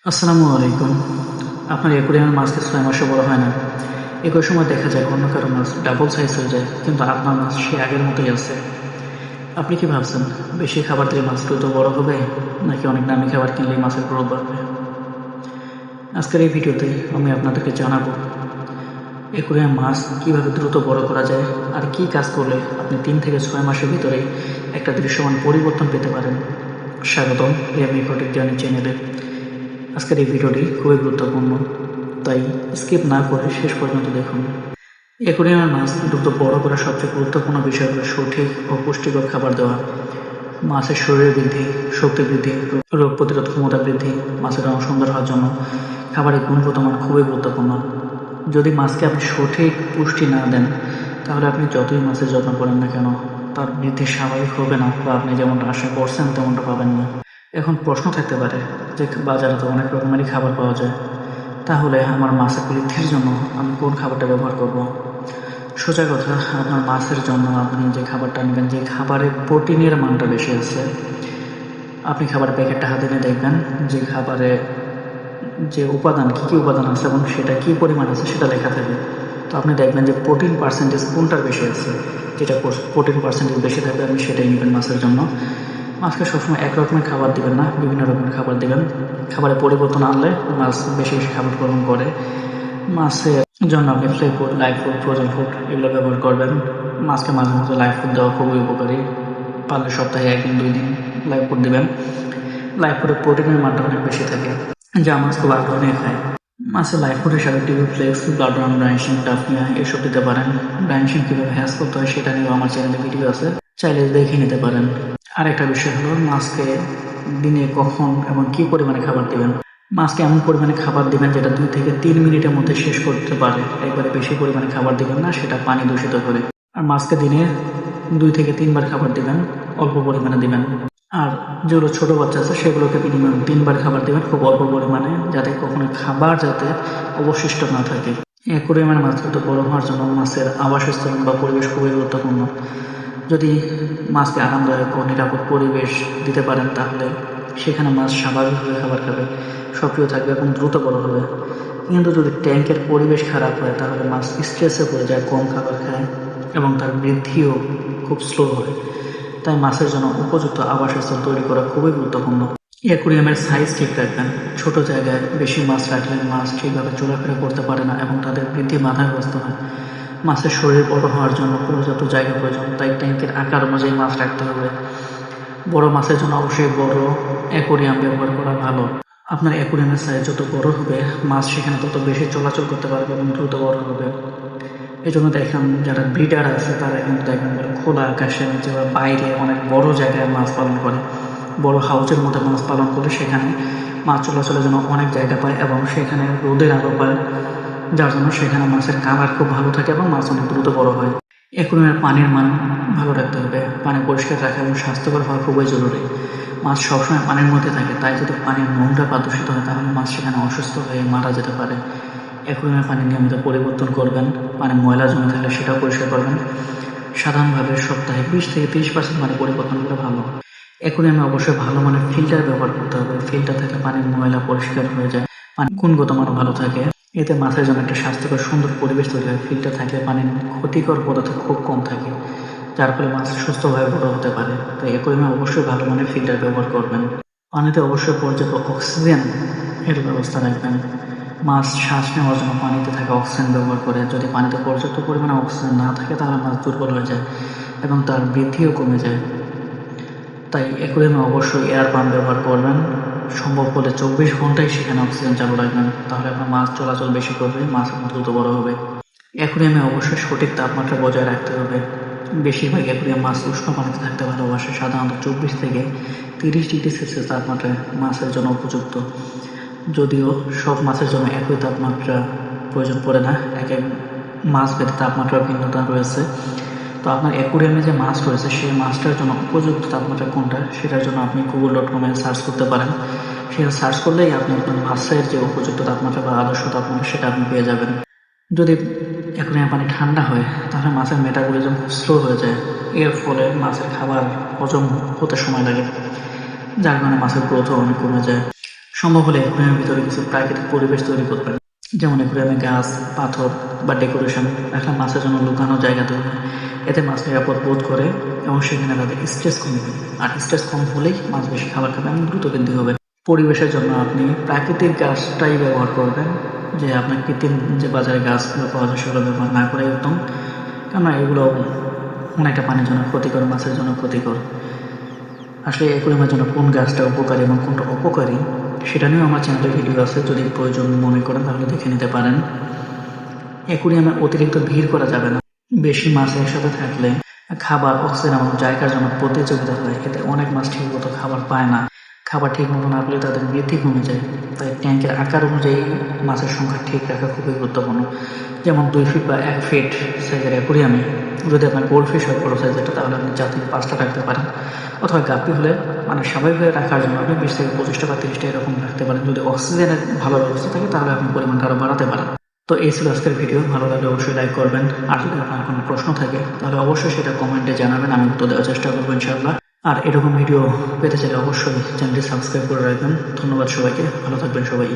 আসসালামু আলাইকুম। আপনার অ্যাকুরিয়ামের মাছ কি ৬ মাসে বড় হয় না? একই সময় দেখা যায় অন্য কারো মাছ ডাবল সাইজ হয়ে যায়, কিন্তু আপনার মাছ সেই আগের মতোই আছে। আপনি কি ভাবছেন, বেশি খাবার দিলে মাছ দ্রুত বড় হবে, নাকি অনেক দামি খাবার কিনলেই মাছের গ্রোথ বাড়বে? আজকের এই ভিডিওতে আমি আপনাদেরকে জানাবো অ্যাকুরিয়াম মাছ কীভাবে দ্রুত বড় করা যায়, আর কী কাজ করলে আপনি ৩ থেকে ৬ মাসের ভিতরেই একটা দৃশ্যমান পরিবর্তন পেতে পারেন। স্বাগতম এএম ইকোটিক জার্নি চ্যানেলে। আজকের এই ভিডিওটি খুবই গুরুত্বপূর্ণ, তাই স্কিপ না করে শেষ পর্যন্ত দেখুন। অ্যাকুরিয়ামের মাছ দ্রুত বড় করার সবচেয়ে গুরুত্বপূর্ণ বিষয় হলো সঠিক ও পুষ্টিকর খাবার দেওয়া। মাছের শরীর বৃদ্ধি, শক্তি বৃদ্ধি, রোগ প্রতিরোধ ক্ষমতা বৃদ্ধি, মাছের রং সুন্দর হওয়ার জন্য খাবারের গুণগত মান খুবই গুরুত্বপূর্ণ। যদি মাছকে আপনি সঠিক পুষ্টি না দেন, তাহলে আপনি যতই মাছের যত্ন করেন না কেন, তার বৃদ্ধি স্বাভাবিক হবে না, বা আপনি যেমনটা আশা করছেন তেমনটা পাবেন না। এখন প্রশ্ন থাকতে পারে যে বাজারে তো অনেক রকমেরই খাবার পাওয়া যায়, তাহলে আমার মাছের বৃদ্ধির জন্য আমি কোন খাবারটা ব্যবহার করব? সোজা কথা, আপনার মাছের জন্য আপনি যে খাবারটা নেবেন, যে খাবারের প্রোটিনের মানটা বেশি আছে, আপনি খাবারের প্যাকেটটা হাতে নিয়ে দেখবেন যে খাবারে যে উপাদান, কী কী উপাদান আছে এবং সেটা কী পরিমাণ আছে সেটা লেখা থাকে। তো আপনি দেখবেন যে প্রোটিন পার্সেন্টেজ কোনটার বেশি আছে, যেটা প্রোটিন পার্সেন্টেজ বেশি থাকবে আপনি সেটাই নেবেন মাছের জন্য। মাছকে সবসময় এক রকমের খাবার দিবেন না, বিভিন্ন রকমের খাবার দিবেন। খাবারে পরিবর্তন আনলে মাছ বেশি বেশি খাবার গ্রহণ করে। মাছের জন্য আপনি ফ্লে food, live food, frozen food এগুলো ব্যবহার করবেন। মাছকে মাঝে মাঝে লাইভ ফুড দেওয়া খুবই উপকারী। পারলে সপ্তাহে ১ দিন 2 দিন লাইভ ফুড দিবেন। লাইভ ফুডে প্রোটিনের মানটা অনেক বেশি থাকে, যা মাছ খুব আগ্রহ নিয়ে খায়। মাছের লাইভ ফুড হিসাবে টিভি ফ্লেক্স, ব্লাডওয়ার্ম, ব্রাইনশিং, ডাফনিয়া এসব দিতে পারেন। ব্রাইনশিং কীভাবে হ্যাস করতে হয় সেটা নিয়েও আমার চ্যানেলে ভিডিও আছে, চাইলে দেখে নিতে পারেন। আরেকটা বিষয় হলো মাছকে দিনে কখন এবং কী পরিমাণে খাবার দিবেন। মাছকে এমন পরিমাণে খাবার দিবেন যেটা 2 থেকে 3 মিনিটের মধ্যে শেষ করতে পারে। একবারে বেশি পরিমাণে খাবার দিবেন না, সেটা পানি দূষিত করে। আর মাছকে দিনে 2 থেকে 3 বার খাবার দিবেন, অল্প পরিমাণে দিবেন। আর যেগুলো ছোটো বাচ্চা আছে সেগুলোকে মিনিমাম 3 বার খাবার দিবেন, খুব অল্প পরিমাণে, যাতে কখনো খাবার যাতে অবশিষ্ট না থাকে। অ্যাকুরিয়ামের মাছ দ্রুত বড় হওয়ার জন্য মাছের আবাসস্থল বা পরিবেশ খুবই গুরুত্বপূর্ণ। যদি মাছকে আরামদায়ক ও নিরাপদ পরিবেশ দিতে পারেন, তাহলে সেখানে মাছ স্বাভাবিকভাবে খাবার খাবে, সক্রিয় থাকবে এবং দ্রুত বড় হবে। কিন্তু যদি ট্যাঙ্কের পরিবেশ খারাপ হয়, তাহলে মাছ স্ট্রেসে পড়ে যায়, কম খাবার খায় এবং তার বৃদ্ধিও খুব স্লো হয়। তাই মাছের জন্য উপযুক্ত আবাসস্থল তৈরি করা খুবই গুরুত্বপূর্ণ। অ্যাকুরিয়ামের সাইজ ঠিক রাখবেন। ছোট জায়গায় বেশি মাছ রাখলে মাছ ঠিকভাবে চলাফেরা করতে পারে না এবং তাদের বৃদ্ধি বাধাগ্রস্ত হয়। মাছের শরীর বড় হওয়ার জন্য পর্যাপ্ত জায়গা প্রয়োজন, তাই ট্যাঙ্কের আকার অনুযায়ী মাছ রাখতে হবে। বড় মাছের জন্য অবশ্যই বড় অ্যাকুরিয়াম ব্যবহার করা ভালো। আপনার অ্যাকুরিয়ামের সাইজ যত বড় হবে, মাছ সেখানে তত বেশি চলাচল করতে পারবে এবং দ্রুত বড় হবে। এই জন্য দেখেন যারা ব্রিডার আছে তারা কিন্তু দেখবেন খোলা আকাশের নিচে বা বাইরে অনেক বড় জায়গায় মাছ পালন করে। বড় হাউজের মধ্যে মাছ পালন করে সেখানে মাছ চলাচলের জন্য অনেক জায়গা পায় এবং সেখানে রোদের আলো পায়, যার জন্য সেখানে মাছের কালার খুব ভালো থাকে এবং মাছ অনেক দ্রুত বড় হয়। অ্যাকুরিয়ামের পানির মান ভালো রাখতে হবে। পানি পরিষ্কার রাখা এবং স্বাস্থ্যকর হওয়া খুবই জরুরি। মাছ সবসময় পানির মধ্যে থাকে, তাই যদি পানির নোংরা বা দূষিত হয় তাহলে মাছ সেখানে অসুস্থ হয়ে মারা যেতে পারে। অ্যাকুরিয়ামের পানি নিয়মিত পরিবর্তন করবেন। পানি ময়লা জমে থাকলে সেটাও পরিষ্কার করবেন। সাধারণভাবে সপ্তাহে 20 থেকে 30% পানি পরিবর্তন করা ভালো। অ্যাকুরিয়ামে অবশ্যই ভালো মানের ফিল্টার ব্যবহার করতে হবে। ফিল্টার থেকে পানির ময়লা পরিষ্কার হয়ে যায়, পানির গুণগত মানও ভালো থাকে। এতে মাছের জন্য একটা স্বাস্থ্যকর সুন্দর পরিবেশ তৈরি হয়। ফিল্টার থাকলে পানির ক্ষতিকর পদার্থ খুব কম থাকে, যার ফলে মাছ সুস্থভাবে বড় হতে পারে। তাই অ্যাকুরিয়ামে অবশ্যই ভালো মানের ফিল্টার ব্যবহার করবেন। পানিতে অবশ্যই পর্যাপ্ত অক্সিজেন এর ব্যবস্থা রাখবেন। মাছ শ্বাস নেওয়ার জন্য পানিতে থাকা অক্সিজেন ব্যবহার করে। যদি পানিতে পর্যাপ্ত পরিমাণে অক্সিজেন না থাকে তাহলে মাছ দুর্বল হয়ে যায় এবং তার বৃদ্ধিও কমে যায়। তাই অ্যাকুরিয়ামে অবশ্যই এয়ার পাম্প ব্যবহার করবেন। সম্ভব হলে 24 ঘন্টাই সেখানে অক্সিজেন চালু রাখবেন, তাহলে আপনার মাছ চলাচল বেশি করবে, মাছ দ্রুত বড় হবে। অ্যাকুরিয়ামে অবশ্যই সঠিক তাপমাত্রা বজায় রাখতে হবে। বেশিরভাগ অ্যাকুরিয়াম মাছ উষ্ণ পানিতে থাকতে ভালোবাসে। সাধারণত 24 থেকে 30 ডিগ্রি সেলসিয়াস তাপমাত্রায় মাছের জন্য উপযুক্ত। যদিও সব মাছের জন্য একই তাপমাত্রা প্রয়োজন পড়ে না, এক এক মাছ ভেদে তাপমাত্রার ভিন্নতা রয়েছে। তো আপনার অ্যাকুরিয়ামে যে মাছ রয়েছে সেই মাছটার জন্য উপযুক্ত তাপমাত্রা কোনটা, সেটার জন্য আপনি google.com-এ সার্চ করতে পারেন। সেটা সার্চ করলেই আপনি আপনার মাছের যে উপযুক্ত তাপমাত্রা বা আদর্শ তাপমাত্রা সেটা আপনি পেয়ে যাবেন। যদি অ্যাকুরিয়ামের পানি ঠান্ডা হয়, তাহলে মাছের মেটাবলিজম খুব স্লো হয়ে যায়। এর ফলে মাছের খাবার হজম হতে সময় লাগে, যার কারণে মাছের গ্রোথও অনেক কমে যায়। সম্ভব হলে অ্যাকুয়ারিয়ামের ভিতরে কিছু প্রাকৃতিক পরিবেশ তৈরি করবেন, যেমন অ্যাকুয়ারিয়ামে গাছ, পাথর বা ডেকোরেশন রাখলে মাছের জন্য লুকানোর জায়গা তৈরি হয়। এতে মাছ নিরাপদ বোধ করে এবং সেখানে তাদের স্ট্রেস কমবে। আর স্ট্রেস কম হলেই মাছ বেশি খাবার খাবে এবং দ্রুত বৃদ্ধি হবে। পরিবেশের জন্য আপনি প্রাকৃতিক গাছটাই ব্যবহার করবেন, যে আপনার কৃত্রিম যে বাজারে গাছগুলো পাওয়া যায় সেগুলো ব্যবহার না করে উত্তম, কেননা এগুলো অনেকটা পানির জন্য ক্ষতিকর, মাছের জন্য ক্ষতিকর। আসলে অ্যাকুয়ারিয়ামের জন্য কোন গাছটা উপকারী এবং কোনটা অপকারী সেটা নিয়েও আমার চ্যানেলে ভিডিও আছে, যদি প্রয়োজন মনে করেন তাহলে দেখে নিতে পারেন। অ্যাকুয়ারিয়ামে অতিরিক্ত ভিড় করা যাবে না। বেশি মাছ একসাথে থাকলে খাবার, অক্সিজেন এবং জায়গার জন্য প্রতিযোগিতা হয়, এতে অনেক মাছ ঠিকমতো খাবার পায় না। খাবার ঠিক মতো না পেলে তাদের বৃদ্ধি কমে যায়। তাই ট্যাঙ্কের আকার অনুযায়ী মাছের সংখ্যা ঠিক রাখা খুবই গুরুত্বপূর্ণ। যেমন 2 ফিট বা 1 ফিট সাইজের অ্যাকুয়ারিয়ামে যদি আপনার গোল্ড ফিশ হয় বড় সাইজেরটা, তাহলে আপনি 4 থেকে 5টা রাখতে পারেন। অথবা গাপ্পি হলে মানে স্বাভাবিকভাবে রাখার জন্য আপনি 20 থেকে 25টা বা 30টা এরকম রাখতে পারেন। যদি অক্সিজেনের ভালো ব্যবস্থা থাকে তাহলে আপনি পরিমাণটা আরও বাড়াতে পারেন। তো এই ছিল আজকের ভিডিও। ভালো লাগলে অবশ্যই লাইক করবেন। আর যদি আপনার কোনো প্রশ্ন থাকে তাহলে অবশ্যই সেটা কমেন্টে জানাবেন, আমি উত্তর দেওয়ার চেষ্টা করবো ইনশাআল্লাহ। আর এরকম ভিডিও পেতে চাইলে অবশ্যই চ্যানেলটি সাবস্ক্রাইব করে রাখবেন। ধন্যবাদ সবাইকে, ভালো থাকবেন সবাই।